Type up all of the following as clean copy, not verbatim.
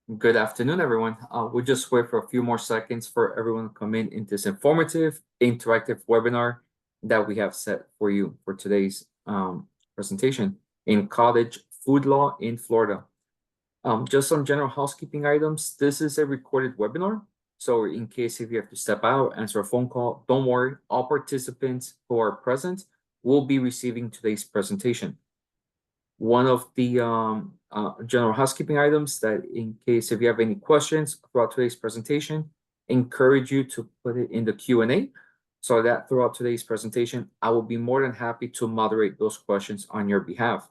Good afternoon, everyone. We'll just wait for a few more seconds for everyone to come in this informative, interactive webinar that we have set for you for today's presentation in cottage food law in Florida. Just some general housekeeping items. This is a recorded webinar. So in case if you have to step out, answer a phone call, don't worry. All participants who are present will be receiving today's presentation. One of the general housekeeping items that in case if you have any questions throughout today's presentation, encourage you to put it in the Q&A so that throughout today's presentation, I will be more than happy to moderate those questions on your behalf.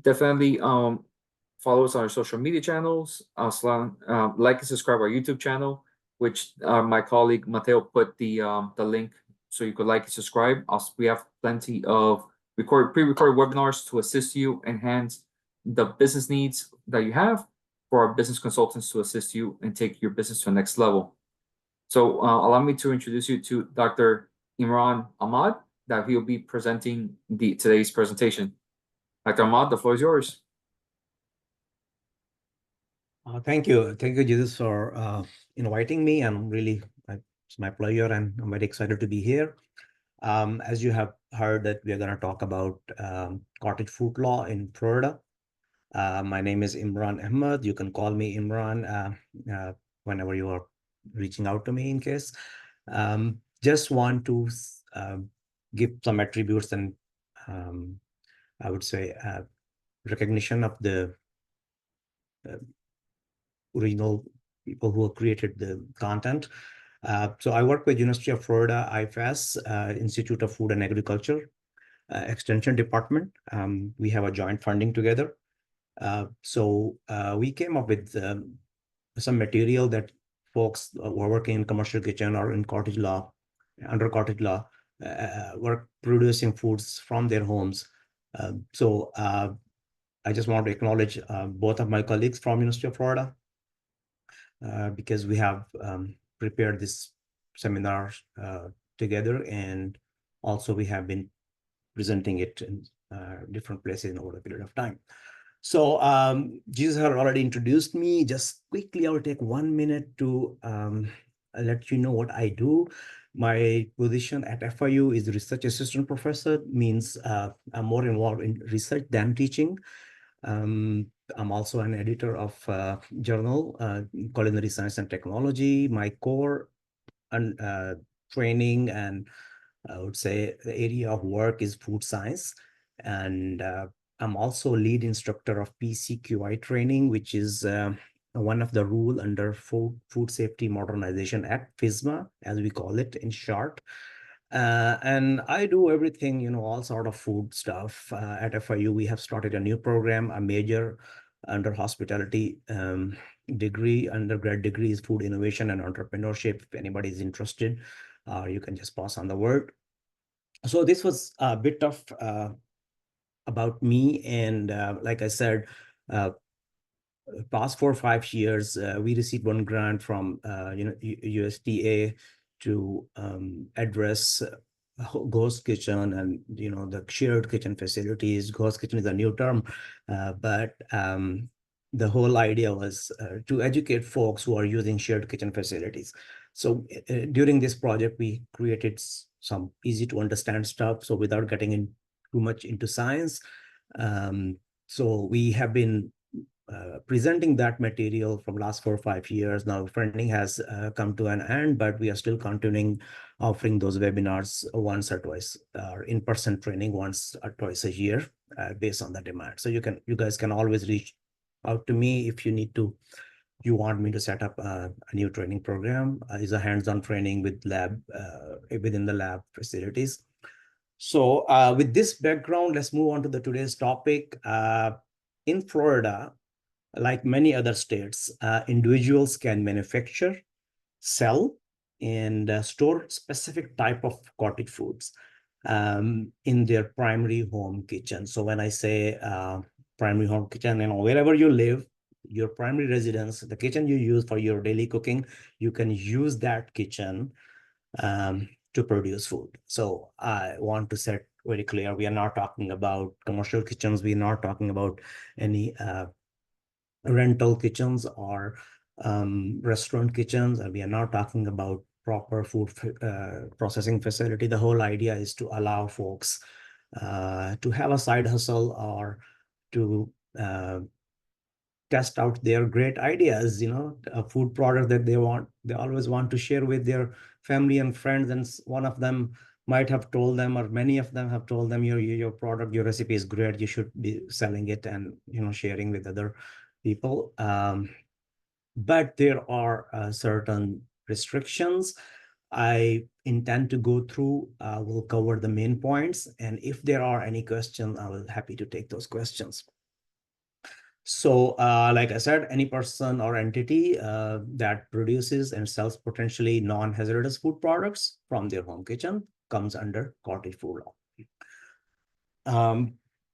Definitely follow us on our social media channels. Like and subscribe our YouTube channel, which my colleague Mateo put the link so you could like and subscribe. Also, we have plenty of pre-recorded webinars to assist you enhance the business needs that you have for our business consultants to assist you and take your business to the next level. So allow me to introduce you to Dr. Imran Ahmad, that he'll be presenting today's presentation. Dr. Ahmad, the floor is yours. Thank you, Jesus, for inviting me. And really, it's my pleasure, and I'm very excited to be here. As you have heard, that we are going to talk about cottage food law in Florida. My name is Imran Ahmad. You can call me Imran whenever you are reaching out to me in case. Just want to give some attributes and I would say recognition of the original people who have created the content. So I work with University of Florida IFAS, Institute of Food and Agriculture, Extension Department. We have a joint funding together. So we came up with some material that folks who are working in commercial kitchen or in cottage law, under cottage law, were producing foods from their homes. So I just want to acknowledge both of my colleagues from University of Florida because we have prepared this seminar together, and also we have been presenting it in different places over a period of time. So Jesus had already introduced me. Just quickly, I will take 1 minute to let you know what I do. My position at FIU is research assistant professor, means I'm more involved in research than teaching. I'm also an editor of journal, Culinary Science and Technology. My core and training and I would say the area of work is food science. And I'm also lead instructor of PCQI training, which is one of the rule under Food Safety Modernization Act, FSMA, as we call it in short. And I do everything, all sort of food stuff. At FIU, we have started a new program, a major under hospitality degree, undergrad degree is food innovation and entrepreneurship. If anybody is interested, you can just pass on the word. So this was a bit of about me. And like I said, past 4 or 5 years, we received one grant from USDA to address ghost kitchen and the shared kitchen facilities. Ghost kitchen is a new term, but the whole idea was to educate folks who are using shared kitchen facilities. So during this project, we created some easy to understand stuff. So without getting in too much into science, so we have been presenting that material from last 4 or 5 years. Now funding has come to an end, but we are still continuing offering those webinars once or twice, or in-person training once or twice a year based on the demand. So you guys can always reach out to me if you want me to set up a new training program. Is a hands-on training with lab within the lab facilities. So with this background, let's move on to today's topic. In Florida, like many other states, individuals can manufacture, sell, and store specific type of cottage foods in their primary home kitchen. So when I say primary home kitchen, wherever you live, your primary residence, the kitchen you use for your daily cooking, you can use that kitchen to produce food. So I want to set very clear, we are not talking about commercial kitchens. We're not talking about any rental kitchens or restaurant kitchens, and we are not talking about proper food processing facility. The whole idea is to allow folks to have a side hustle or to test out their great ideas, a food product that they always want to share with their family and friends. And one of them might have told them, or many of them have told them, your product, your recipe is great, you should be selling it and sharing with other people. But there are certain restrictions I intend to go through. We'll cover the main points, and if there are any questions, I will happy to take those questions. So like I said, any person or entity that produces and sells potentially non-hazardous food products from their home kitchen comes under cottage food law.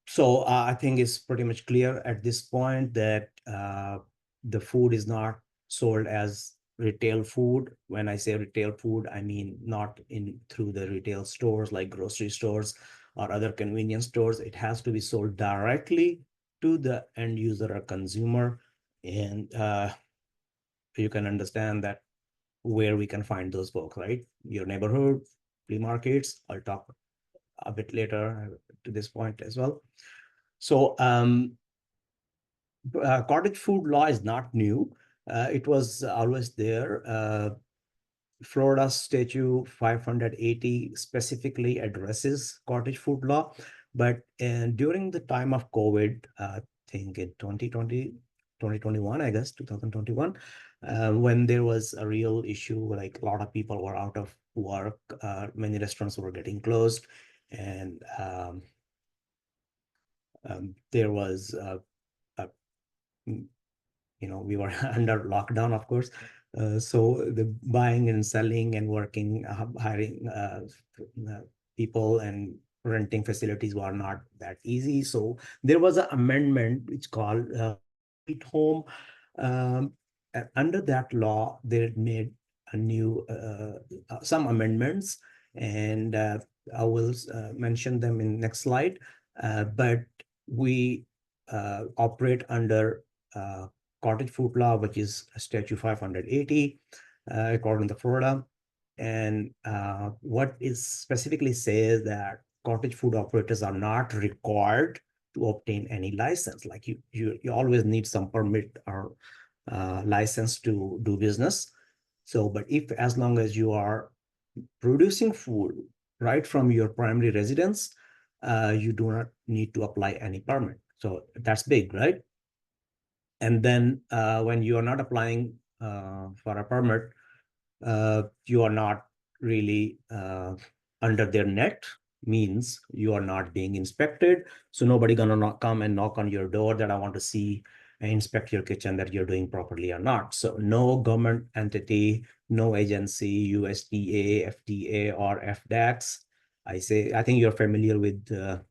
So I think it's pretty much clear at this point that the food is not sold as retail food. When I say retail food, I mean not through the retail stores like grocery stores or other convenience stores. It has to be sold directly to the end user or consumer. And you can understand that where we can find those folks, right? Your neighborhood, flea markets. I'll talk a bit later to this point as well. So cottage food law is not new. It was always there. Florida Statute 580 specifically addresses cottage food law, but during the time of COVID, I think in 2021, I guess 2021, when there was a real issue, like a lot of people were out of work, many restaurants were getting closed, and there was we were under lockdown, of course. So the buying and selling and working, hiring people and renting facilities were not that easy. So there was an amendment which called Sweet Home. Under that law, they made a new some amendments, and I will mention them in next slide. But we operate under cottage food law, which is statute 580, according to Florida. And what is specifically says that cottage food operators are not required to obtain any license. Like you always need some permit or license to do business. So, but as long as you are producing food right from your primary residence, you do not need to apply any permit. So that's big, right? And then when you are not applying for a permit, you are not really under their net, means you are not being inspected. So nobody gonna come and knock on your door that I want to see and inspect your kitchen that you're doing properly or not. So no government entity, no agency, USDA, FDA, or FDAX. I think you're familiar with the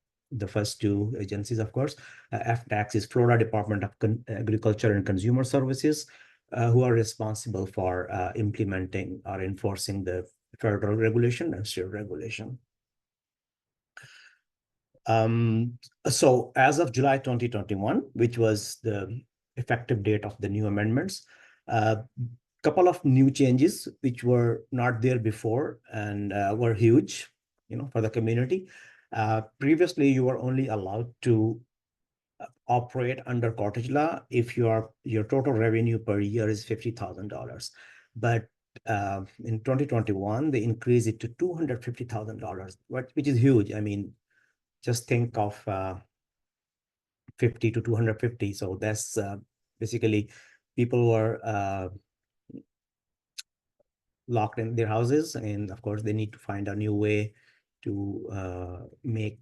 first two agencies, of course. FDAX is Florida Department of Agriculture and Consumer Services, who are responsible for implementing or enforcing the federal regulation and state regulation. So as of July 2021, which was the effective date of the new amendments, a couple of new changes which were not there before and were huge, for the community. Previously, you were only allowed to operate under cottage law if your total revenue per year is $50,000. But in 2021, they increased it to $250,000, which is huge. I mean, just think of 50 to 250. So that's basically people were locked in their houses, and of course they need to find a new way to make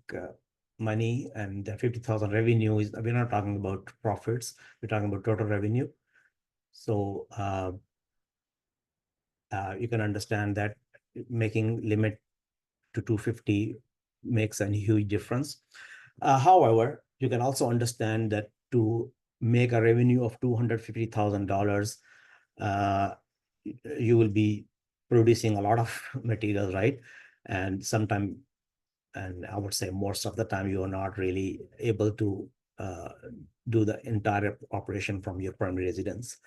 money. And the 50,000 revenue is, we're not talking about profits, we're talking about total revenue. So you can understand that making limit to 250 makes a huge difference. However, you can also understand that to make a revenue of $250,000, you will be producing a lot of materials, right? And sometimes, and I would say most of the time, you are not really able to do the entire operation from your primary residence.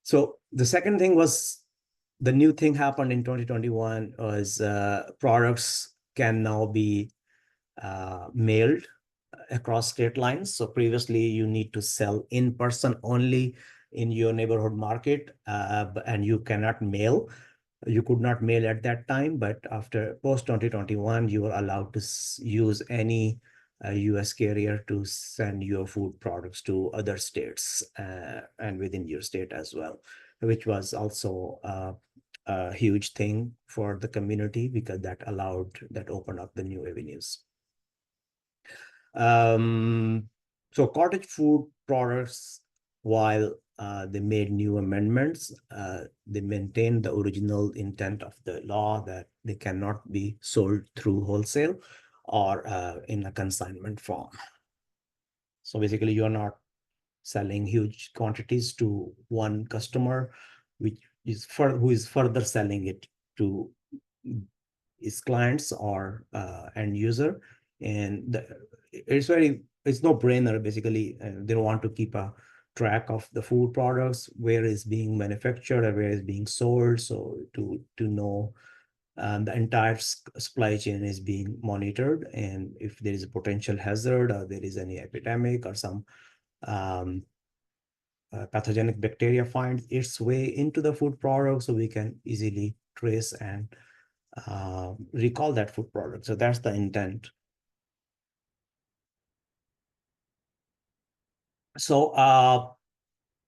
So the second thing was, the new thing happened in 2021 was products can now be mailed across state lines. So previously you need to sell in person only in your neighborhood market, and you cannot mail. You could not mail at that time, but after post 2021, you are allowed to use any US carrier to send your food products to other states and within your state as well, which was also a huge thing for the community because that opened up the new avenues. So cottage food products, while they made new amendments, they maintained the original intent of the law that they cannot be sold through wholesale or in a consignment form. So basically, you're not selling huge quantities to one customer, who is further selling it to his clients or end user. And it's no brainer. Basically, they want to keep a track of the food products, where is being manufactured or where is being sold. So to know the entire supply chain is being monitored, and if there is a potential hazard or there is any epidemic or some pathogenic bacteria finds its way into the food product, so we can easily trace and recall that food product. So that's the intent. So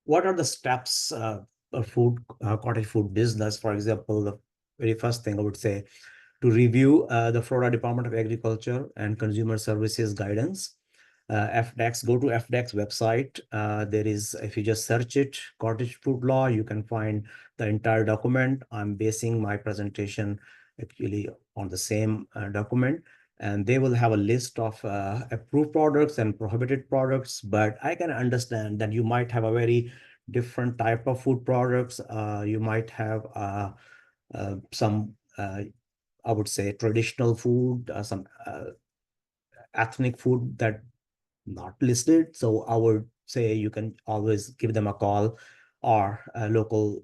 what are the steps of cottage food business? For example, the very first thing I would say, to review the Florida Department of Agriculture and Consumer Services guidance. FDAX, go to FDAX website. There is, if you just search it, cottage food law, you can find the entire document. I'm basing my presentation actually on the same document, and they will have a list of approved products and prohibited products. But I can understand that you might have a very different type of food products. You might have some, I would say, traditional food, some ethnic food that not listed. So I would say you can always give them a call, or a local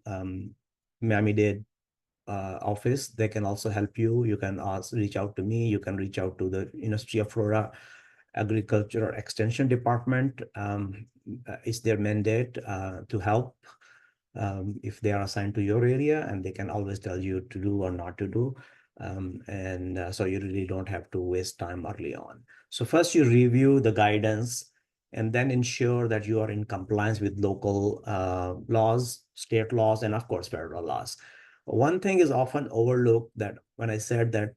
Miami-Dade office. They can also help you. You can reach out to me. You can reach out to the University of Florida Agriculture Extension Department. It's their mandate to help if they are assigned to your area, and they can always tell you to do or not to do. So you really don't have to waste time early on. So first you review the guidance, and then ensure that you are in compliance with local laws, state laws, and of course, federal laws. One thing is often overlooked, that when I said that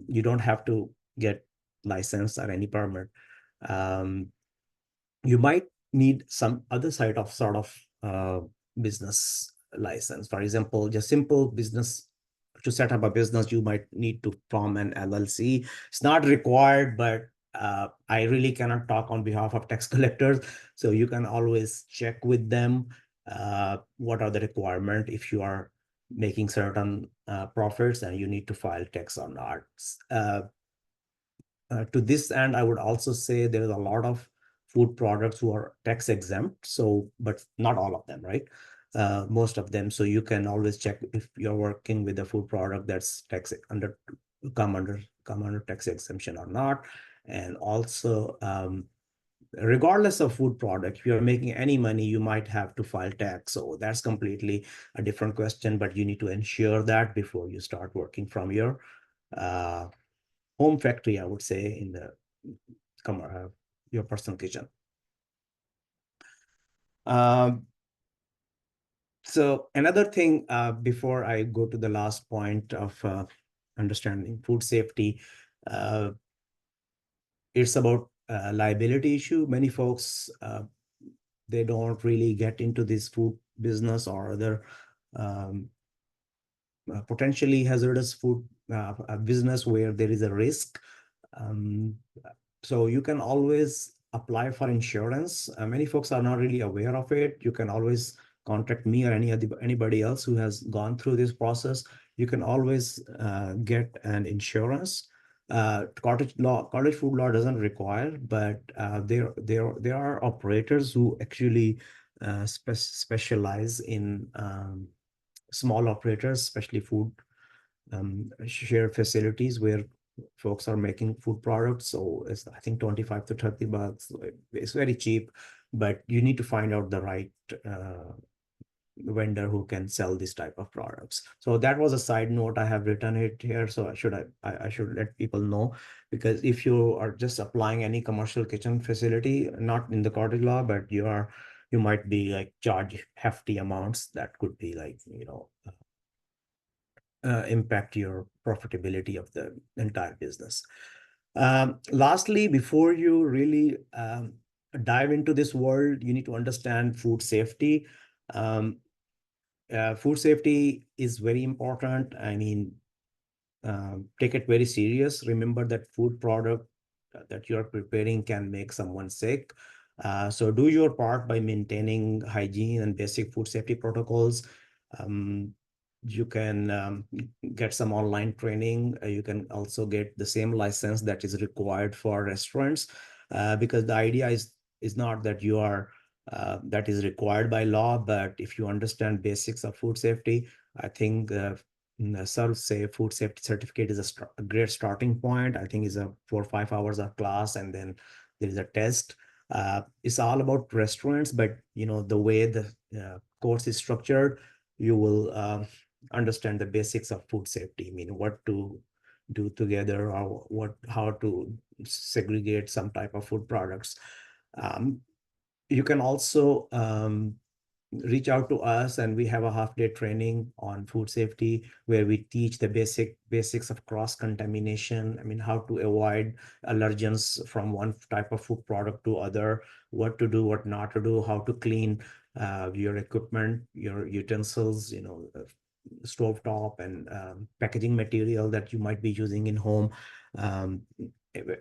you don't have to get licensed or any permit, you might need some other side of sort of business license. For example, just simple business. To set up a business, you might need to form an LLC. It's not required, but I really cannot talk on behalf of tax collectors. So you can always check with them what are the requirements if you are making certain profits and you need to file tax or not. To this end, I would also say there is a lot of food products who are tax exempt. So, but not all of them, right? Most of them. So you can always check if you're working with a food product that's come under tax exemption or not. And also, regardless of food product, if you're making any money, you might have to file tax. So that's completely a different question, but you need to ensure that before you start working from your home factory, I would say, in the your personal kitchen. So another thing, before I go to the last point of understanding food safety, it's about liability issue. Many folks, they don't really get into this food business or other potentially hazardous food business where there is a risk. So you can always apply for insurance. Many folks are not really aware of it. You can always contact me or anybody else who has gone through this process. You can always get an insurance cottage food law doesn't require, but there are operators who actually specialize in small operators, especially food shared facilities where folks are making food products. So it's, I think, 25 to 30 bucks. It's very cheap, but you need to find out the right vendor who can sell this type of products. So that was a side note. I have written it here, so I should let people know, because if you are just applying any commercial kitchen facility, not in the cottage law, but you might be like charge hefty amounts that could be like, impact your profitability of the entire business. Lastly, before you really dive into this world, you need to understand food safety. Food safety is very important. I mean, take it very serious. Remember that food product that you're preparing can make someone sick. So do your part by maintaining hygiene and basic food safety protocols. You can get some online training. You can also get the same license that is required for restaurants, because the idea is not that you are that is required by law, but if you understand basics of food safety, I think food safety certificate is a great starting point. I think it's a 4 or 5 hours of class, and then there is a test. It's all about restaurants, but the way the course is structured, you will understand the basics of food safety. I mean, what to do together, or how to segregate some type of food products. You can also reach out to us, and we have a half-day training on food safety where we teach the basics of cross-contamination. I mean, how to avoid allergens from one type of food product to other, what to do, what not to do, how to clean your equipment, your utensils, stove top and packaging material that you might be using in home um,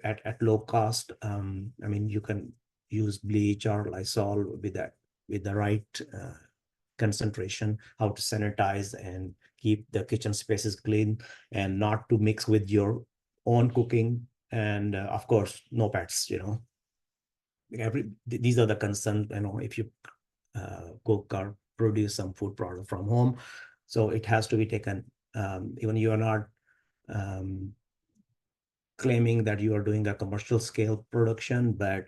at low cost. I mean, you can use bleach or Lysol with the right concentration, how to sanitize and keep the kitchen spaces clean, and not to mix with your own cooking. And of course, no pets. These are the concerns. If you cook or produce some food product from home, so it has to be taken. Even you are not claiming that you are doing a commercial scale production, but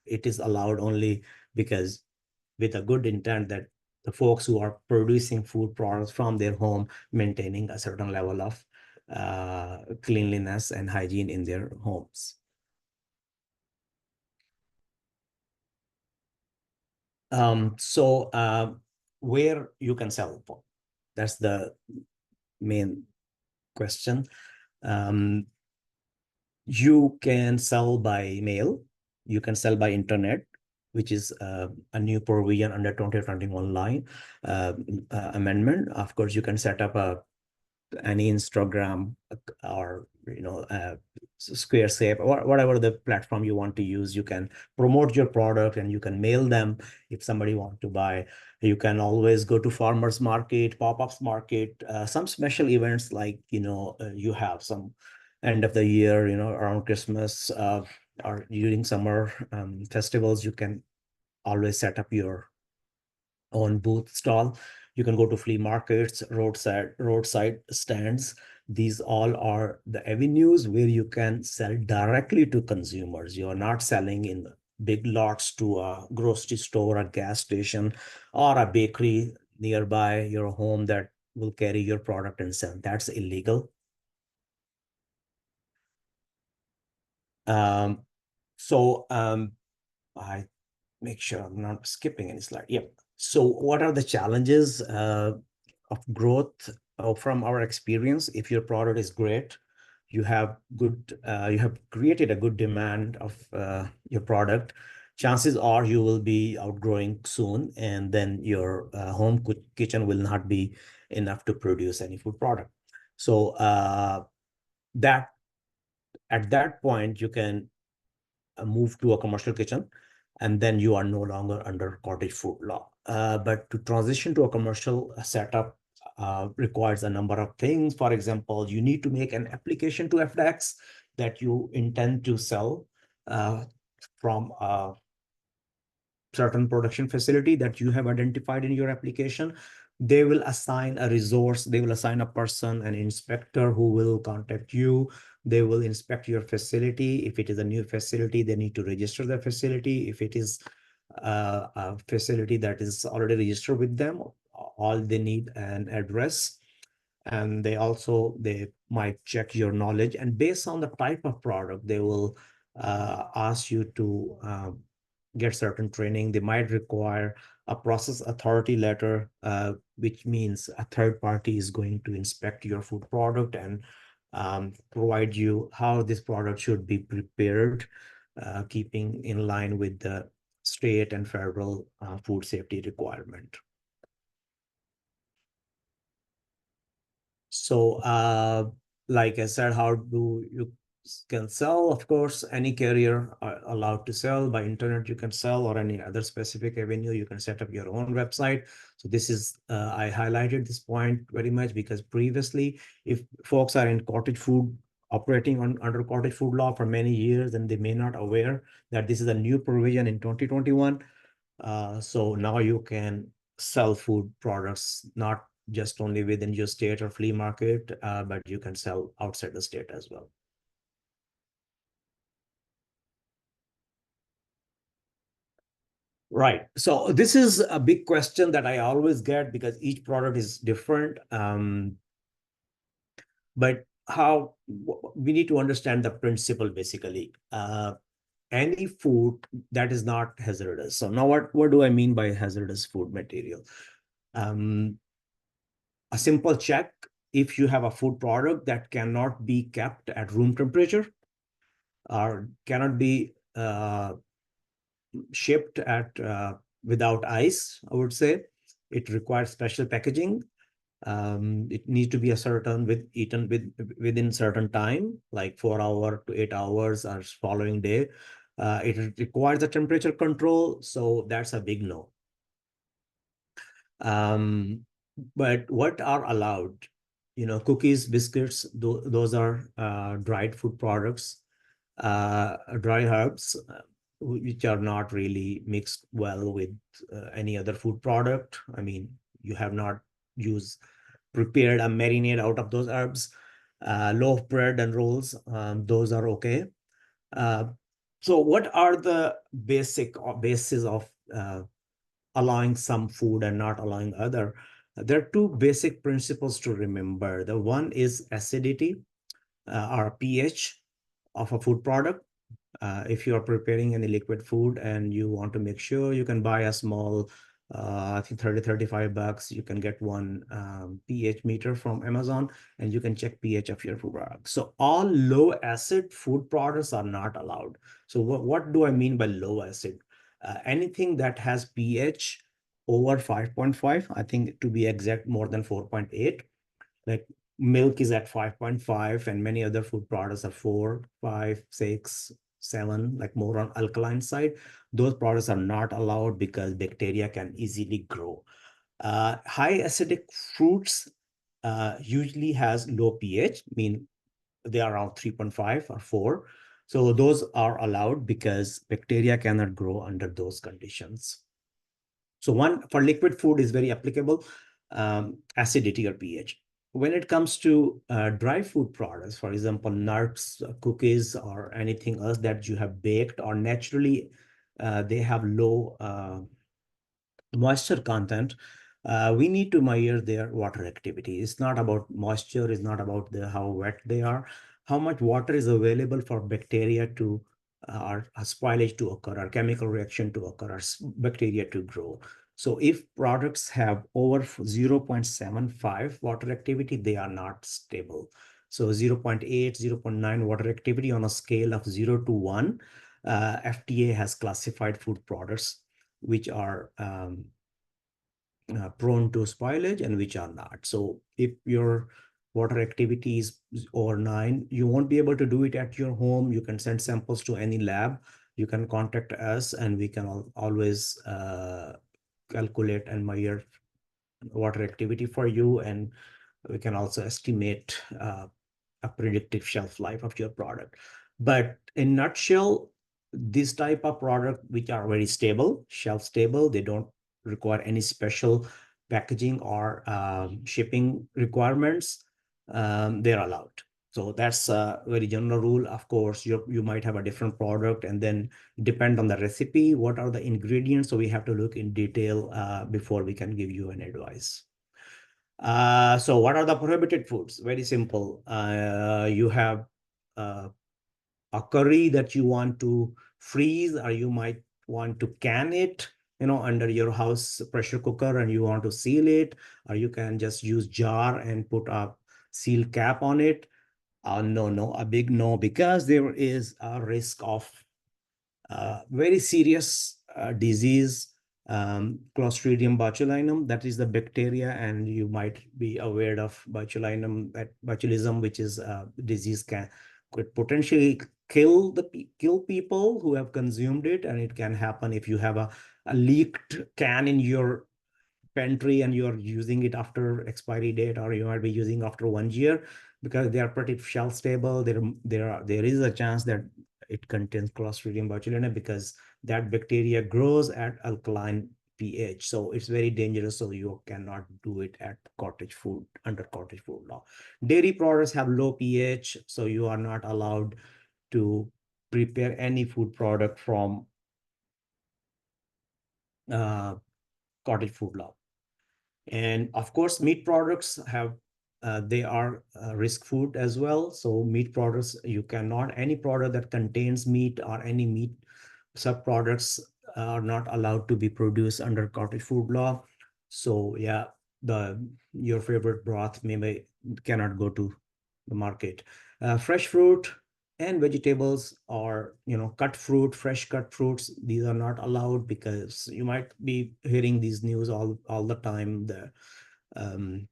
it is allowed only because with a good intent that the folks who are producing food products from their home maintaining a certain level of cleanliness and hygiene in their homes. So where you can sell for, that's the main question. You can sell by mail, you can sell by internet, which is a new provision under 2021 line amendment. Of course, you can set up any Instagram or Squarespace, or whatever the platform you want to use. You can promote your product and you can mail them if somebody wants to buy. You can always go to farmers market, pop-ups market, some special events like you have some end of the year, around Christmas or during summer festivals. You can always set up your own booth stall. You can go to flea markets, roadside stands. These all are the avenues where you can sell directly to consumers. You are not selling in big lots to a grocery store, a gas station, or a bakery nearby your home that will carry your product and sell. That's illegal. So I make sure I'm not skipping any slide. Yep. So what are the challenges of growth from our experience? If your product is great, you have created a good demand of your product, chances are you will be outgrowing soon, and then your home kitchen will not be enough to produce any food product. So that at that point, you can move to a commercial kitchen, and then you are no longer under cottage food law. But to transition to a commercial setup, requires a number of things. For example, you need to make an application to FedEx that you intend to sell from a certain production facility that you have identified in your application. They will assign a resource, they will assign a person, an inspector who will contact you. They will inspect your facility. If it is a new facility, they need to register the facility. If it is a facility that is already registered with them, all they need an address. And they might check your knowledge, and based on the type of product, they will ask you to get certain training. They might require a process authority letter, which means a third party is going to inspect your food product and provide you how this product should be prepared, keeping in line with the state and federal food safety requirement. So, like I said, how do you can sell? Of course, any carrier are allowed to sell. By internet, you can sell, or any other specific avenue. You can set up your own website. So this is, I highlighted this point very much because previously, if folks are in cottage food, operating under cottage food law for many years, and they may not aware that this is a new provision in 2021. So now you can sell food products, not just only within your state or flea market, but you can sell outside the state as well. Right. So this is a big question that I always get because each product is different. But how we need to understand the principle basically. Any food that is not hazardous. So now what do I mean by hazardous food material? A simple check: if you have a food product that cannot be kept at room temperature or cannot be shipped at without ice, I would say it requires special packaging. It needs to be eaten within certain time, like 4 hours to 8 hours or following day. It requires a temperature control, so that's a big no. But what are allowed? Cookies, biscuits, those are dried food products, dry herbs, which are not really mixed well with any other food product. I mean, you have not prepared a marinade out of those herbs. Loaf bread and rolls, those are okay. So what are the basis of allowing some food and not allowing other? There are two basic principles to remember. The one is acidity, or pH of a food product. If you are preparing any liquid food and you want to make sure, you can buy a small, I think $35, you can get one pH meter from Amazon, and you can check pH of your food product. So all low acid food products are not allowed. So what do I mean by low acid? Anything that has pH over 5.5, I think to be exact, more than 4.8, like milk is at 5.5, and many other food products are 4, 5, 6, 7, like more on alkaline side. Those products are not allowed because bacteria can easily grow. High acidic fruits usually has low pH, mean they are around 3.5 or 4. So those are allowed because bacteria cannot grow under those conditions. So one for liquid food is very applicable, acidity or pH. When it comes to dry food products, for example, nuts, cookies, or anything else that you have baked or naturally they have low moisture content, we need to measure their water activity. It's not about moisture, it's not about how wet they are, how much water is available for bacteria to or spoilage to occur, or chemical reaction to occur, or bacteria to grow. So if products have over 0.75 water activity, they are not stable. So 0.8, 0.9 water activity on a scale of 0 to 1, FDA has classified food products which are prone to spoilage and which are not. So if your water activity is over 9, you won't be able to do it at your home. You can send samples to any lab. You can contact us and we can always calculate and measure water activity for you, and we can also estimate a predictive shelf life of your product. But in nutshell, this type of product which are very stable, shelf stable, they don't require any special packaging or shipping requirements, they're allowed. So that's a very general rule. Of course, you might have a different product, and then depend on the recipe, what are the ingredients. So we have to look in detail before we can give you an advice. So what are the prohibited foods? Very simple. You have uh, a curry that you want to freeze, or you might want to can it, under your house pressure cooker, and you want to seal it, or you can just use jar and put a seal cap on it. No, a big no, because there is a risk of very serious disease, Clostridium botulinum. That is the bacteria, and you might be aware of botulinum, that botulism, which is a disease could potentially kill people who have consumed it, and it can happen if you have a leaked can in your pantry and you're using it after expiry date, or you might be using after 1 year, because they are pretty shelf stable. There is a chance that it contains Clostridium botulinum, because that bacteria grows at alkaline pH. So it's very dangerous. So you cannot do it at cottage food, under cottage food law. Dairy products have low pH, so you are not allowed to prepare any food product from uh, cottage food law. And of course, meat products have, they are risk food as well. So meat products, you cannot, any product that contains meat or any meat subproducts are not allowed to be produced under cottage food law. So yeah, your favorite broth maybe cannot go to the market. Fresh fruit and vegetables, or cut fruit, fresh cut fruits, these are not allowed, because you might be hearing these news all the time. The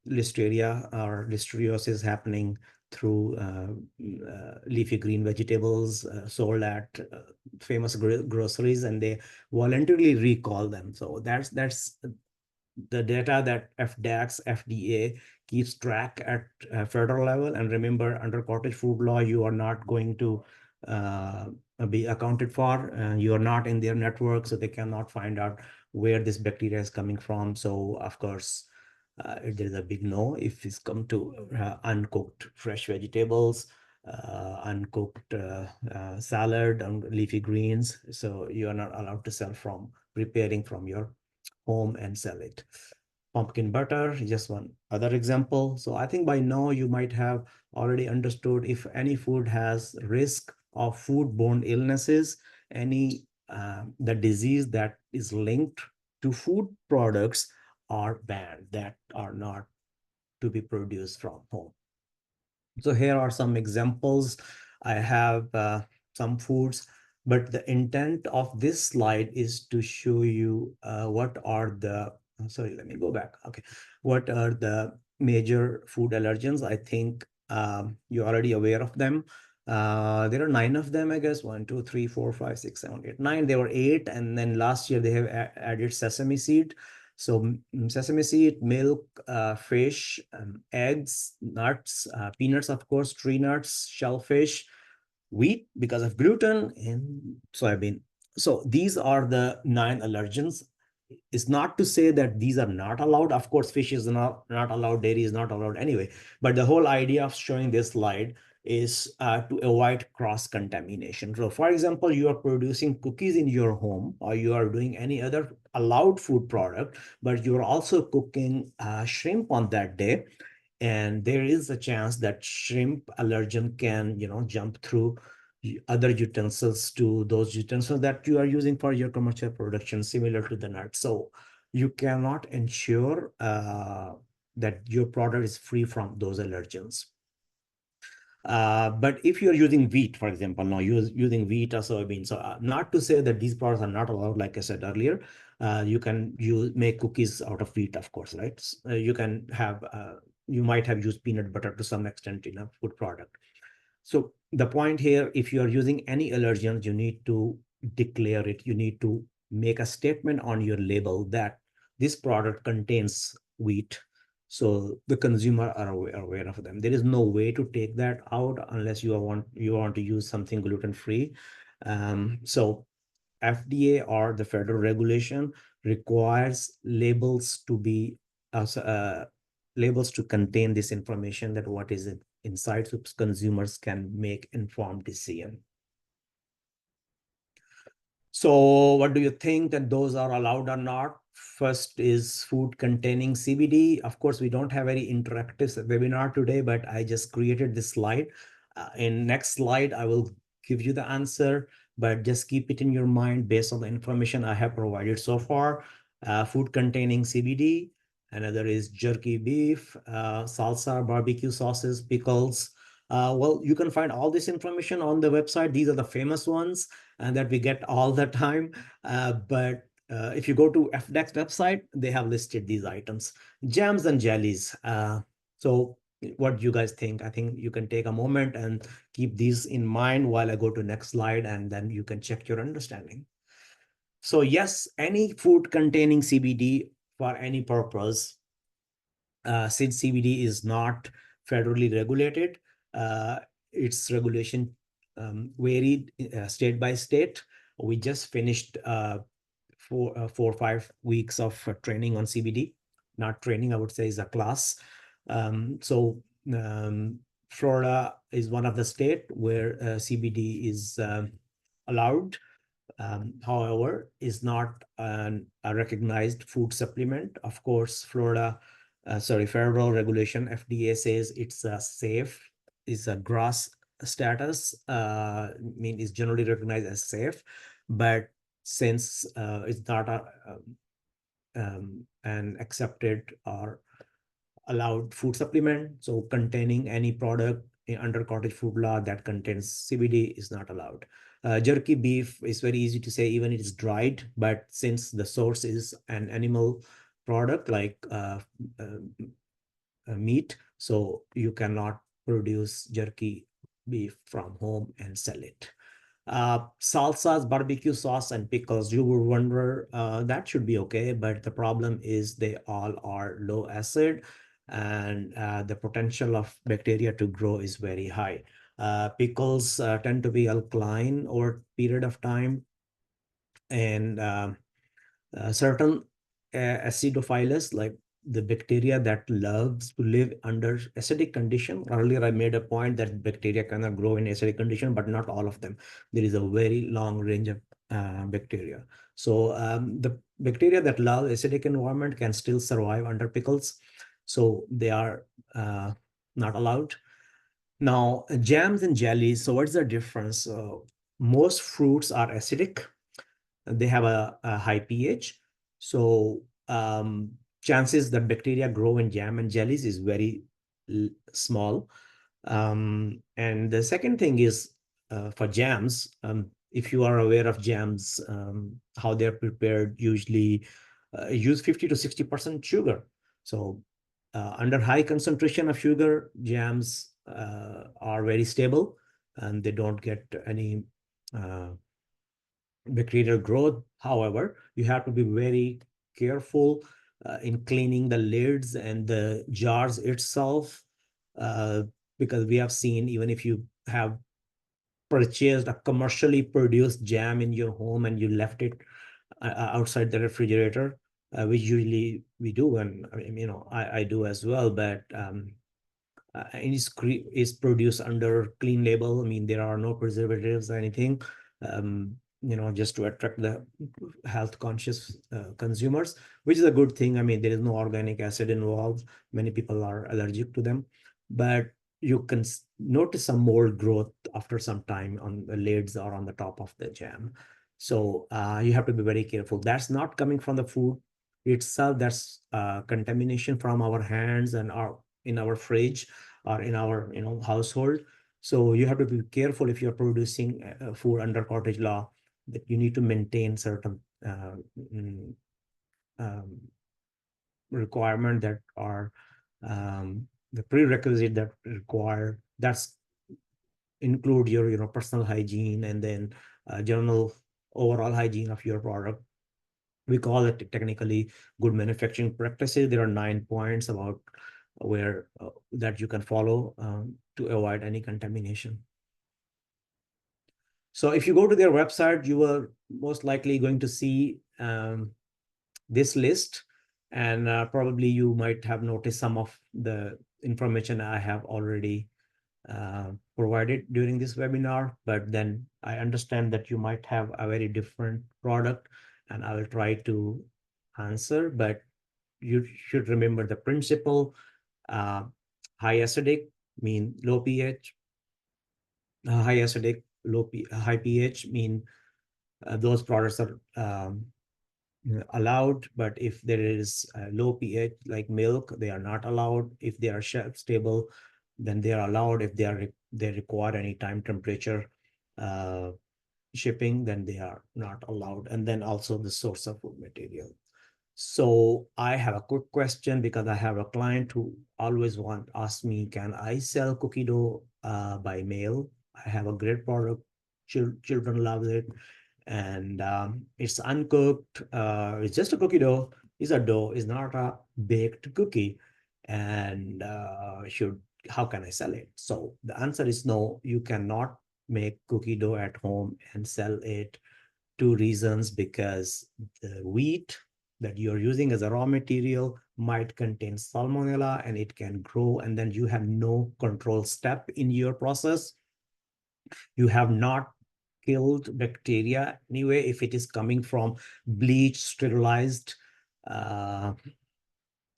listeria or listeriosis happening through leafy green vegetables sold at famous groceries, and they voluntarily recall them. So that's the data that FDA keeps track at federal level. And remember, under cottage food law, you are not going to uh, be accounted for. You are not in their network, so they cannot find out where this bacteria is coming from. So of course, there is a big no if it's come to uncooked fresh vegetables, uncooked salad and leafy greens. So you are not allowed to sell from preparing from your home and sell it. Pumpkin butter, just one other example. So I think by now you might have already understood, if any food has risk of foodborne illnesses, any the disease that is linked to food products are banned, that are not to be produced from home. So here are some examples. I have some foods, but the intent of this slide is to show you what are the, sorry, let me go back. Okay. What are the major food allergens? I think you're already aware of them. There are 9 of them, I guess. 1, 2, 3, 4, 5, 6, 7, 8, 9. There were 8. And then last year they have added sesame seed. So sesame seed, milk, fish, eggs, nuts, peanuts, of course, tree nuts, shellfish, wheat because of gluten, and soybean. So these are the 9 allergens. It's not to say that these are not allowed. Of course, fish is not allowed, dairy is not allowed anyway. But the whole idea of showing this slide is to avoid cross-contamination. So for example, you are producing cookies in your home, or you are doing any other allowed food product, but you're also cooking shrimp on that day. And there is a chance that shrimp allergen can, jump through other utensils to those utensils that you are using for your commercial production, similar to the nut. So you cannot ensure that your product is free from those allergens. But if you're using wheat, for example, now using wheat or soybeans, so not to say that these products are not allowed, like I said earlier, you can make cookies out of wheat, of course, right? You can have, you might have used peanut butter to some extent in a food product. So the point here, if you are using any allergens, you need to declare it. You need to make a statement on your label that this product contains wheat. So the consumer are aware of them. There is no way to take that out unless you want to use something gluten-free. So FDA or the federal regulation requires labels to be labels to contain this information, that what is it inside, so consumers can make informed decision. So what do you think that those are allowed or not? First is food containing CBD. Of course, we don't have very interactive webinar today, but I just created this slide. In next slide, I will give you the answer, but just keep it in your mind based on the information I have provided so far. Food containing CBD. Another is jerky beef, salsa, barbecue sauces, pickles. Well, you can find all this information on the website. These are the famous ones and that we get all the time. But if you go to FDEX website, they have listed these items. Jams and jellies. So what do you guys think? I think you can take a moment and keep these in mind while I go to next slide, and then you can check your understanding. So yes, any food containing CBD for any purpose, since CBD is not federally regulated, its regulation varied state by state. We just finished 4 or 5 weeks of training on CBD. Not training, I would say, is a class. So Florida is one of the state where CBD is allowed. However, is not a recognized food supplement. Of course, federal regulation, FDA says it's a safe, is a GRAS status, is generally recognized as safe, but since it's not an accepted or allowed food supplement, so containing any product under cottage food law that contains CBD is not allowed. Jerky beef is very easy to say, even it is dried, but since the source is an animal product like meat, so you cannot produce jerky beef from home and sell it. Salsas, barbecue sauce, and pickles, you would wonder, that should be okay, but the problem is they all are low acid, and the potential of bacteria to grow is very high. Pickles tend to be alkaline over a period of time, and certain acidophilus, like the bacteria that loves to live under acidic condition. Earlier, I made a point that bacteria cannot grow in acidic condition, but not all of them. There is a very long range of bacteria. So the bacteria that love acidic environment can still survive under pickles. So they are not allowed. Now, jams and jellies. So what's the difference? Most fruits are acidic. They have a high pH. So chances that bacteria grow in jam and jellies is very small. And the second thing is for jams, if you are aware of jams, how they're prepared, usually use 50 to 60% sugar. So under high concentration of sugar, jams are very stable and they don't get any bacterial growth. However, you have to be very careful in cleaning the lids and the jars itself, because we have seen, even if you have purchased a commercially produced jam in your home and you left it outside the refrigerator, which usually we do, and I do as well, but and is produced under clean label. There are no preservatives or anything, just to attract the health conscious consumers, which is a good thing. There is no organic acid involved. Many people are allergic to them, but you can notice some mold growth after some time on the lids or on the top of the jam. So you have to be very careful. That's not coming from the food itself. That's contamination from our hands and in our fridge or in our household. So you have to be careful if you're producing food under cottage law, that you need to maintain certain requirement that are the prerequisite that require, that's include your personal hygiene, and then general overall hygiene of your product. We call it technically good manufacturing practices. There are 9 points about where that you can follow to avoid any contamination. So if you go to their website, you are most likely going to see this list, and probably you might have noticed some of the information I have already provided during this webinar, but then I understand that you might have a very different product, and I will try to answer, but you should remember the principle. High acidic mean low pH, high acidic, high pH mean those products are allowed, but if there is a low pH like milk, they are not allowed. If they are shelf stable, then they are allowed. If they require any time temperature shipping, then they are not allowed. And then also the source of food material. So I have a quick question, because I have a client who always ask me, can I sell cookie dough by mail? I have a great product. Children love it, and it's uncooked. It's just a cookie dough. It's a dough. It's not a baked cookie. And how can I sell it? So the answer is no. You cannot make cookie dough at home and sell it. Two reasons: because the wheat that you're using as a raw material might contain salmonella, and it can grow, and then you have no control step in your process. You have not killed bacteria anyway. If it is coming from bleached, sterilized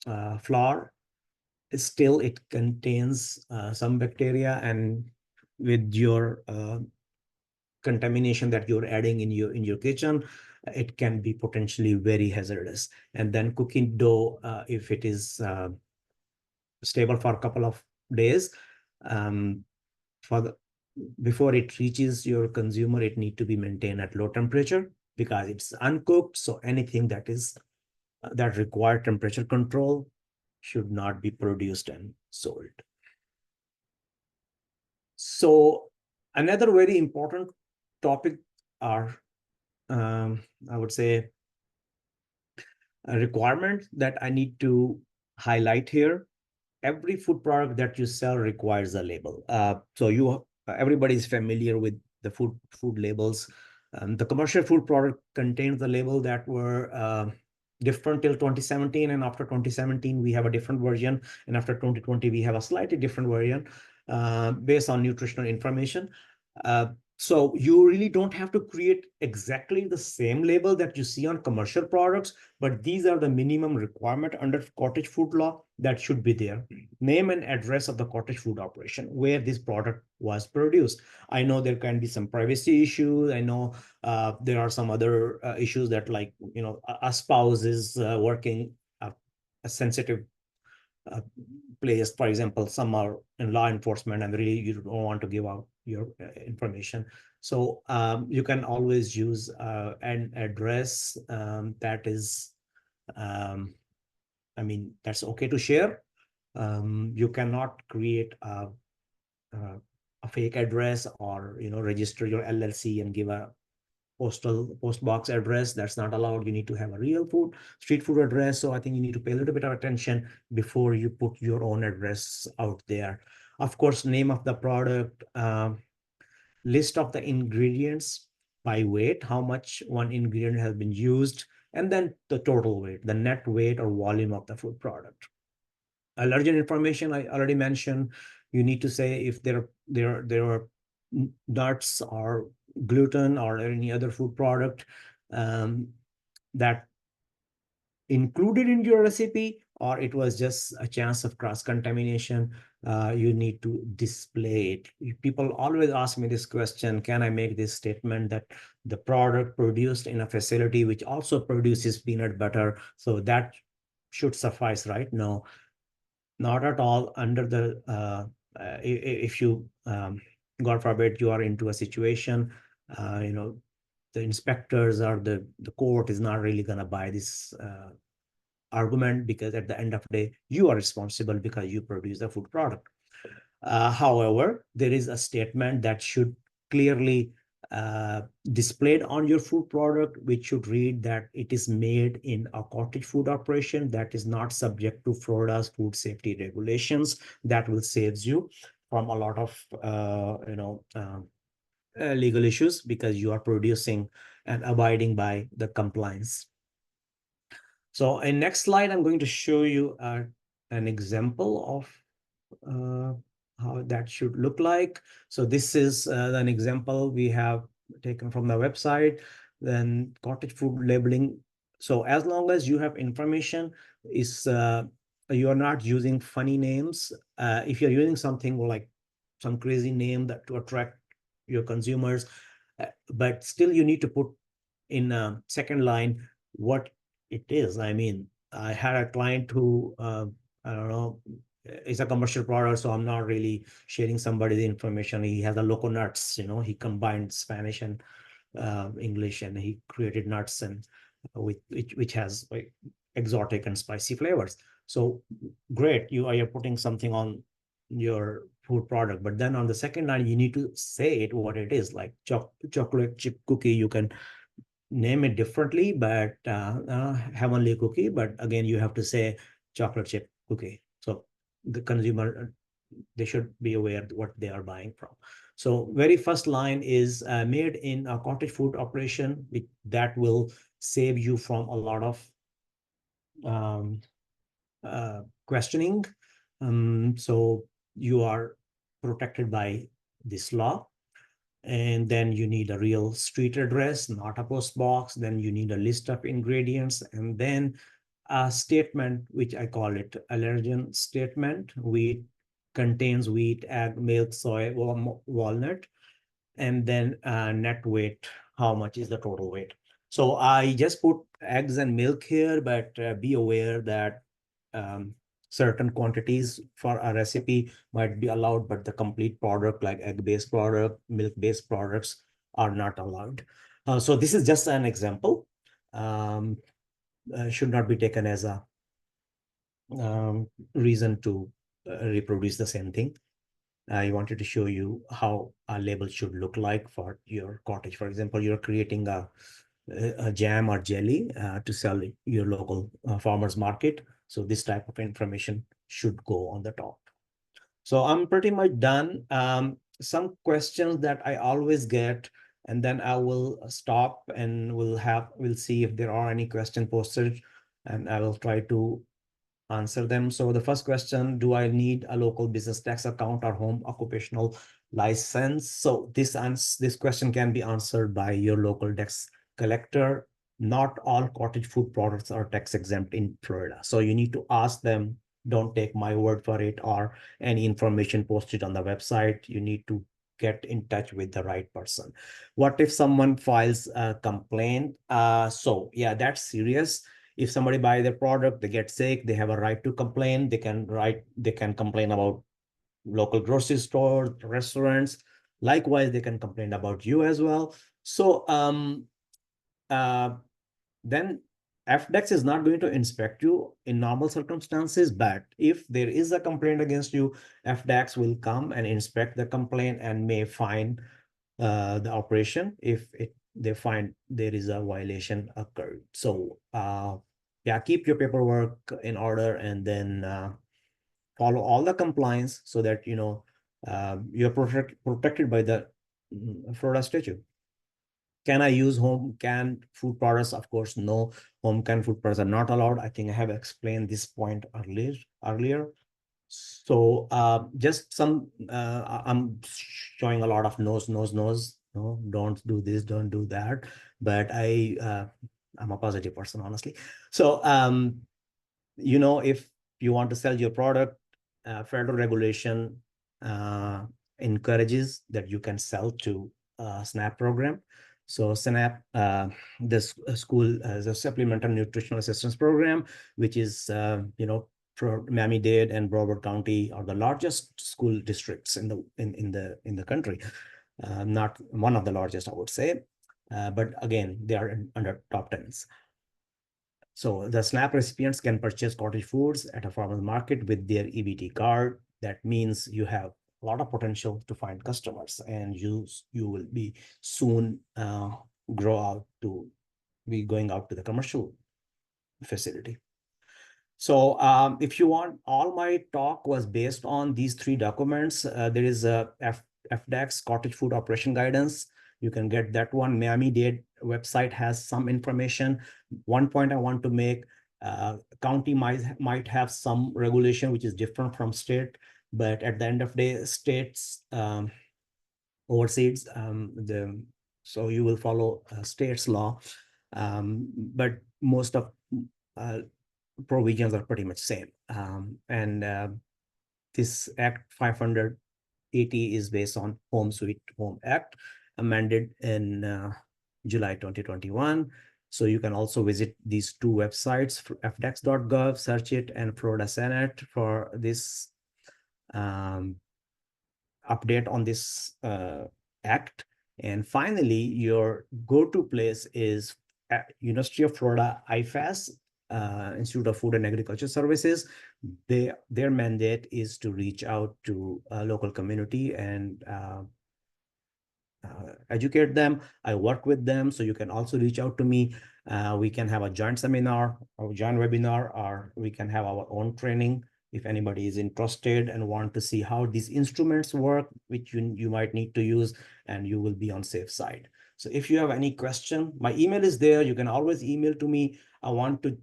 flour, still it contains some bacteria, and with your contamination that you're adding in your kitchen, it can be potentially very hazardous. And then cooking dough, if it is stable for a couple of days, for the before it reaches your consumer, it need to be maintained at low temperature, because it's uncooked. So anything that is that require temperature control should not be produced and sold. So another very important topic are, I would say, a requirement that I need to highlight here. Every food product that you sell requires a label. So everybody is familiar with the food labels. The commercial food product contains the label that were different till 2017, and after 2017 we have a different version, and after 2020 we have a slightly different version based on nutritional information. So you really don't have to create exactly the same label that you see on commercial products, but these are the minimum requirement under cottage food law that should be there. Name and address of the cottage food operation where this product was produced. I know there can be some privacy issues. I know there are some other issues that, like, a spouse is working a sensitive place. For example, some are in law enforcement, and really you don't want to give out your information. So you can always use an address that is, that's okay to share. You cannot create a fake address, or register your LLC and give a post box address. That's not allowed. You need to have a real street food address. So I think you need to pay a little bit of attention before you put your own address out there. Of course, name of the product, list of the ingredients by weight, how much one ingredient has been used, and then the total weight, the net weight or volume of the food product. Allergen information I already mentioned. You need to say if there are nuts or gluten or any other food product that included in your recipe, or it was just a chance of cross contamination. You need to display it. People always ask me this question: can I make this statement that the product produced in a facility which also produces peanut butter? So that should suffice, right? No, not at all. Under the if you God forbid you are into a situation, the inspectors or the court is not really going to buy this argument, because at the end of the day you are responsible because you produce the food product. However, there is a statement that should clearly displayed on your food product, which should read that it is made in a cottage food operation that is not subject to Florida's food safety regulations. That will saves you from a lot of legal issues, because you are producing and abiding by the compliance. So in next slide, I'm going to show you an example of how that should look like. So this is an example we have taken from the website. Then cottage food labeling. So as long as you have information, is you are not using funny names. If you're using something like some crazy name that to attract your consumers, but still you need to put in a second line what it is. I mean, I had a client who I don't know, it's a commercial product, so I'm not really sharing somebody the information. He has a loco nuts, he combined Spanish and English, and he created nuts and which has like exotic and spicy flavors. So great, you're putting something on your food product, but then on the second line you need to say it what it is, like chocolate chip cookie. You can name it differently, but heavenly cookie. But again, you have to say chocolate chip cookie. So the consumer, they should be aware what they are buying from. So very first line is made in a cottage food operation, that will save you from a lot of um, questioning. So you are protected by this law. And then you need a real street address, not a post box. Then you need a list of ingredients, and then a statement, which I call it allergen statement. Wheat contains wheat, egg, milk, soy, walnut, and then net weight, how much is the total weight. So I just put eggs and milk here, but be aware that certain quantities for a recipe might be allowed, but the complete product like egg-based product, milk-based products are not allowed. So this is just an example. Should not be taken as a reason to reproduce the same thing. I wanted to show you how a label should look like for your cottage. For example, you're creating a jam or jelly to sell your local farmers market. So this type of information should go on the top. So I'm pretty much done. Some questions that I always get, and then I will stop and we'll see if there are any question posted, and I will try to answer them. So the first question, do I need a local business tax account or home occupational license? So this question can be answered by your local tax collector. Not all cottage food products are tax exempt in Florida. So you need to ask them. Don't take my word for it or any information posted on the website. You need to get in touch with the right person. What if someone files a complaint? So yeah, that's serious. If somebody buy their product, they get sick, they have a right to complain. They can complain about local grocery stores, restaurants. Likewise, they can complain about you as well. So then FDEX is not going to inspect you in normal circumstances, but if there is a complaint against you, FDEX will come and inspect the complaint and may fine the operation if they find there is a violation occurred. So yeah, keep your paperwork in order, and then follow all the compliance so that you're protected by the Florida statute. Can I use home canned food products? Of course, no. Home canned food products are not allowed. I think I have explained this point earlier. So just some, I'm showing a lot of no's. No, don't do this, don't do that. But I'm a positive person, honestly. So, if you want to sell your product, federal regulation encourages that you can sell to SNAP program. So SNAP, this school as a supplemental nutritional assistance program, which is, for Miami-Dade and Broward County are the largest school districts in the country. Not one of the largest, I would say. But again, they are under top 10s. So the SNAP recipients can purchase cottage foods at a farmer's market with their EBT card. That means you have a lot of potential to find customers, and you will be soon grow out to be going out to the commercial facility. So if you want, all my talk was based on these 3 documents. There is a FDAX, Cottage Food Operation Guidance. You can get that one. Miami-Dade website has some information. One point I want to make, county might have some regulation which is different from state, but at the end of the day, states oversees so you will follow state's law, but most of provisions are pretty much same. And this Act 580 is based on Home Sweet Home Act, amended in July 2021. So you can also visit these 2 websites, fdex.gov, search it, and Florida Senate for this update on this act. And finally, your go-to place is University of Florida IFAS, Institute of Food and Agriculture Services. Their mandate is to reach out to a local community and educate them. I work with them, so you can also reach out to me. We can have a joint seminar or joint webinar, or we can have our own training if anybody is interested and want to see how these instruments work, which you might need to use, and you will be on safe side. So if you have any question, my email is there. You can always email to me. I want to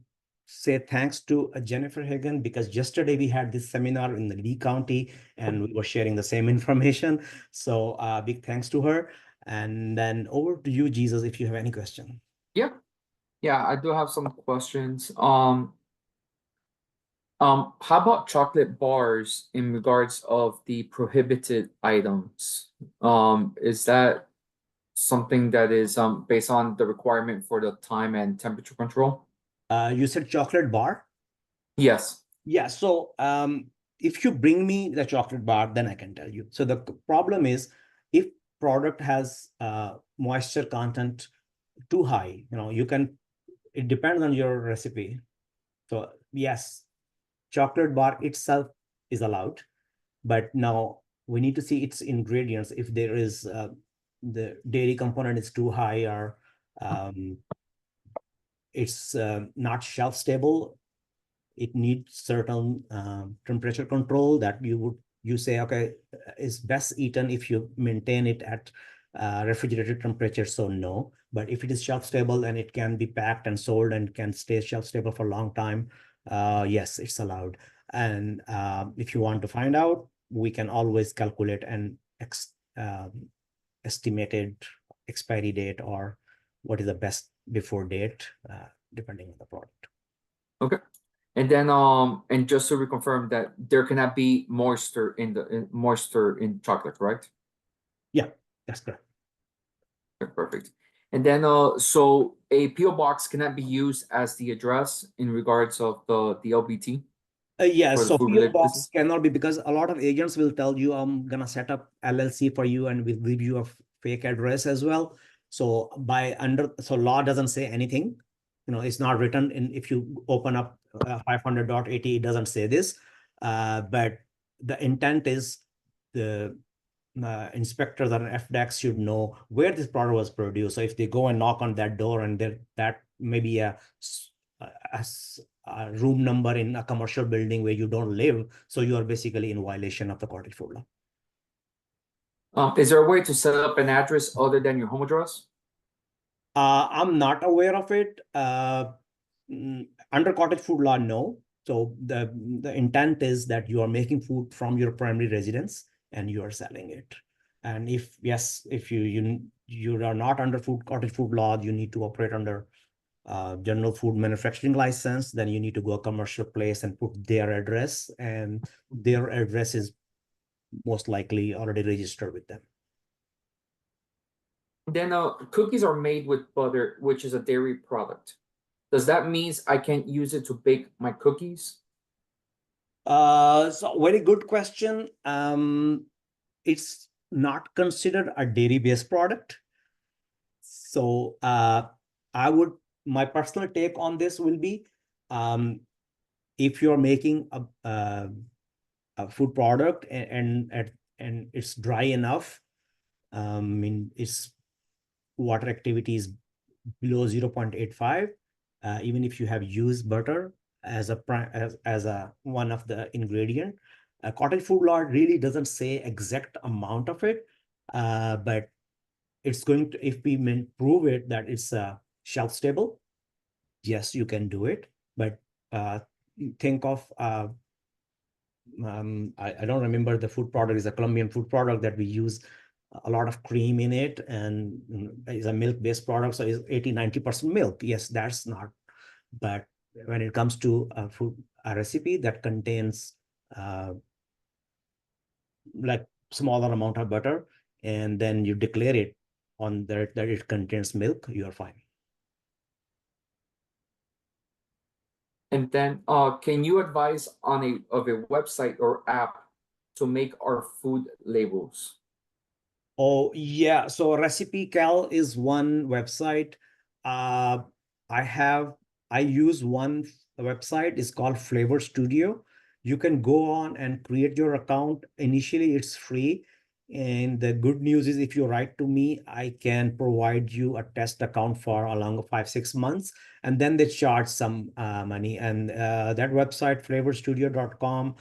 say thanks to Jennifer Hagan, because yesterday we had this seminar in the Lee County and we were sharing the same information. So big thanks to her. And then over to you, Jesus, if you have any question. Yeah, I do have some questions. How about chocolate bars in regards of the prohibited items? Is that something that is based on the requirement for the time and temperature control? You said chocolate bar? Yes. Yeah, so if you bring me the chocolate bar, then I can tell you. So the problem is, if product has moisture content too high, it depends on your recipe. So yes, chocolate bar itself is allowed, but now we need to see its ingredients. If there is the dairy component is too high, or it's not shelf stable, it needs certain temperature control that you say, okay, it's best eaten if you maintain it at refrigerated temperature. So no, but if it is shelf stable and it can be packed and sold and can stay shelf stable for a long time, yes, it's allowed. And if you want to find out, we can always calculate an estimated expiry date, or what is the best before date, depending on the product. Okay. And then and just to reconfirm that there cannot be moisture in chocolate, correct? Yeah, that's correct. Okay, perfect. And then so a PO box cannot be used as the address in regards of the LBT? Yeah, For the so food PO related box business? cannot be, because a lot of agents will tell you, I'm gonna set up LLC for you and we'll give you a fake address as well. So so law doesn't say anything. It's not written in. If you open up 500.80, it doesn't say this. But the intent is the inspectors or FDAX should know where this product was produced. So if they go and knock on that door and that may be a room number in a commercial building where you don't live, so you are basically in violation of the cottage food law. Is there a way to set up an address other than your home address? I'm not aware of it. Under cottage food law, no. So the intent is that you are making food from your primary residence and you are selling it. And if you are not under cottage food law, you need to operate under general food manufacturing license, then you need to go a commercial place and put their address, and their address is most likely already registered with them. Then cookies are made with butter, which is a dairy product. Does that mean I can't use it to bake my cookies? So very good question. It's not considered a dairy-based product. So my personal take on this will be, if you're making a food product and and it's dry enough, its water activity is below 0.85, even if you have used butter as a one of the ingredient. Cottage food law really doesn't say exact amount of it, but it's going to, if we prove it that it's shelf stable, yes, you can do it. But think of I don't remember the food product, is a Colombian food product that we use a lot of cream in it, and is a milk-based product, so it's 80-90% milk. Yes, that's not. But when it comes to a recipe that contains like smaller amount of butter, and then you declare it on that it contains milk, you are fine. And then, can you advise on a website or app to make our food labels? Oh, yeah. So Recipe Cal is one website. I use one website. It's called Flavor Studio. You can go on and create your account. Initially, it's free. And the good news is if you write to me, I can provide you a test account for along 5-6 months. And then they charge some money. And that website, flavorstudio.com,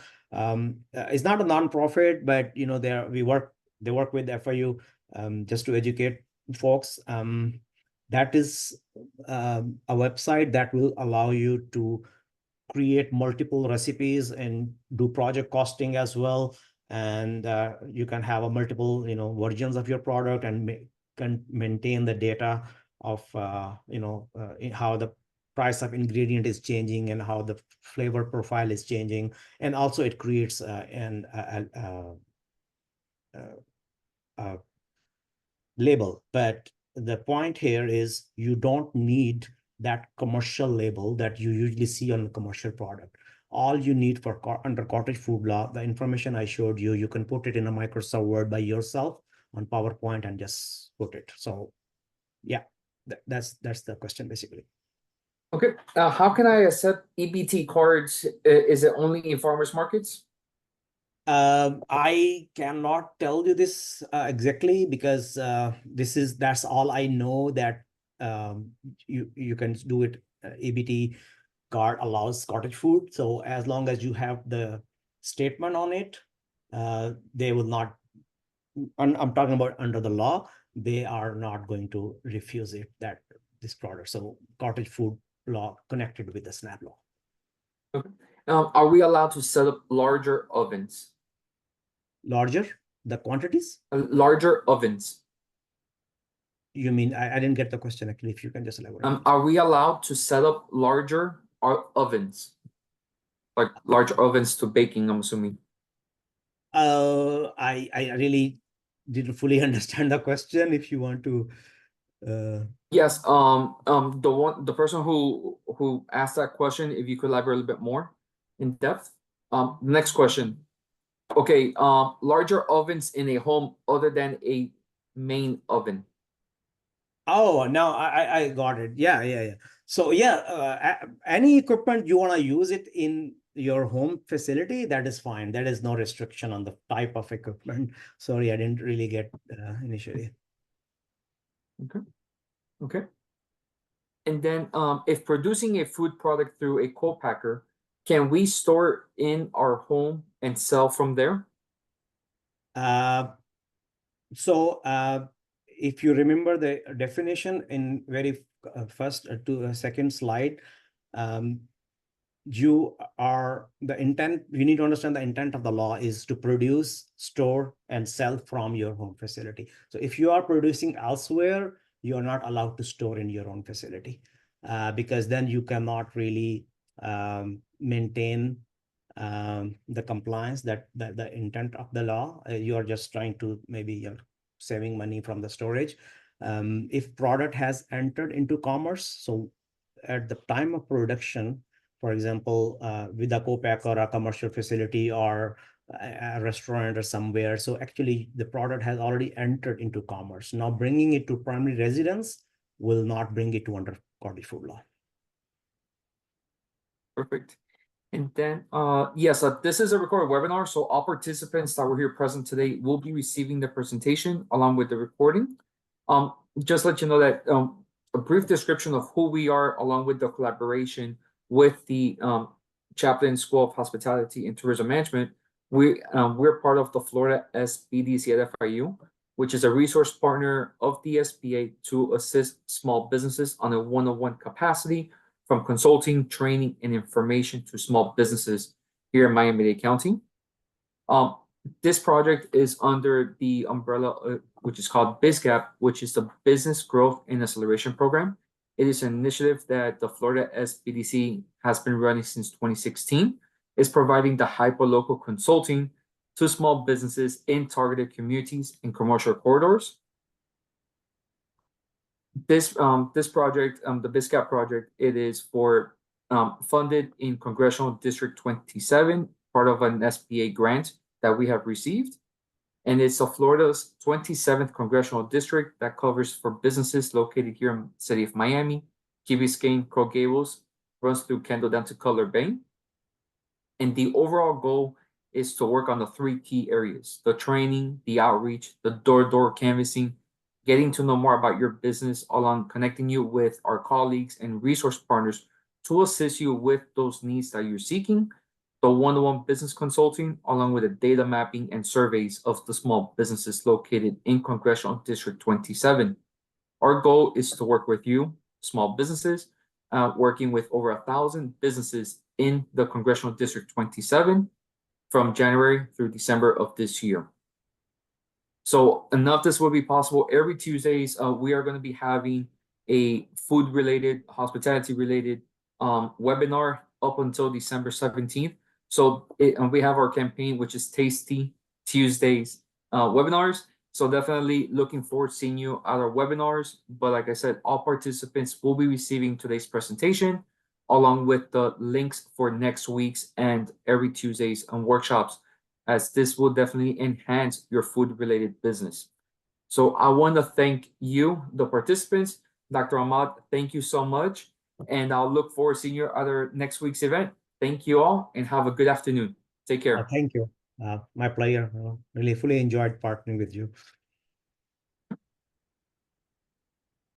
is not a nonprofit, but they work with FIU just to educate folks. That is a website that will allow you to create multiple recipes and do project costing as well. And you can have a multiple versions of your product, and can maintain the data of how the price of ingredient is changing and how the flavor profile is changing. And also it creates label. But the point here is you don't need that commercial label that you usually see on a commercial product. All you need for under cottage food law, the information I showed you, you can put it in a Microsoft Word by yourself on PowerPoint and just put it. So yeah, that's the question basically. Okay. How can I accept EBT cards? Is it only in farmers markets? I cannot tell you this exactly, because that's all I know, that you can do it. EBT card allows cottage food, so as long as you have the statement on it, they will not. I'm talking about under the law, they are not going to refuse it, that this product. So cottage food law connected with the SNAP law. Okay. Are we allowed to set up larger ovens? Larger, the quantities? Larger ovens. You mean, I didn't get the question actually, if you can just elaborate. Are we allowed to set up larger ovens? Like large ovens to baking, I'm assuming. I really didn't fully understand the question. If you want to Yes, the person who asked that question, if you could elaborate a little bit more in depth. Next question. Okay, larger ovens in a home other than a main oven. Oh, now I got it. Yeah. So yeah, any equipment you want to use it in your home facility, that is fine. There is no restriction on the type of equipment. Sorry, I didn't really get initially. Okay. And then, if producing a food product through a co-packer, can we store in our home and sell from there? So if you remember the definition in very first to second slide, you need to understand the intent of the law is to produce, store, and sell from your home facility. So if you are producing elsewhere, you are not allowed to store in your own facility, because then you cannot really maintain the compliance, that the intent of the law. You are just trying to, maybe you're saving money from the storage. If product has entered into commerce, so at the time of production, for example, with a co-pack or a commercial facility or a restaurant or somewhere, so actually the product has already entered into commerce. Now bringing it to primary residence will not bring it to under cottage food law. Perfect. And then, yes, this is a recorded webinar, so all participants that were here present today will be receiving the presentation along with the recording. Just let you know that a brief description of who we are, along with the collaboration with the Chaplain School of Hospitality and Tourism Management. We're part of the Florida SBDC at FIU, which is a resource partner of the SBA to assist small businesses on a one-on-one capacity, from consulting, training, and information to small businesses here in Miami-Dade County. This project is under the umbrella, which is called BizGap, which is the Business Growth and Acceleration Program. It is an initiative that the Florida SBDC has been running since 2016. It's providing the hyperlocal consulting to small businesses in targeted communities and commercial corridors. This project, the BizCap project, it is for funded in Congressional District 27, part of an SBA grant that we have received. And it's Florida's 27th congressional district that covers for businesses located here in the city of Miami, Key Biscayne, Coral Gables, runs through Kendall down to Cutler Bay. And the overall goal is to work on the three key areas: the training, the outreach, the door-to-door canvassing, getting to know more about your business, along connecting you with our colleagues and resource partners to assist you with those needs that you're seeking, the one-to-one business consulting, along with the data mapping and surveys of the small businesses located in Congressional District 27. Our goal is to work with you, small businesses, working with over 1,000 businesses in the Congressional District 27 from January through December of this year. So enough this will be possible. Every Tuesdays, we are going to be having a food-related, hospitality-related webinar up until December 17th. So we have our campaign, which is Tasty Tuesdays webinars. So definitely looking forward to seeing you at our webinars. But like I said, all participants will be receiving today's presentation, along with the links for next week's and every Tuesdays and workshops, as this will definitely enhance your food-related business. So I want to thank you, the participants. Dr. Ahmad, thank you so much. And I'll look forward to seeing you at our next week's event. Thank you all, and have a good afternoon. Take care. Thank you. My pleasure. Really fully enjoyed partnering with you.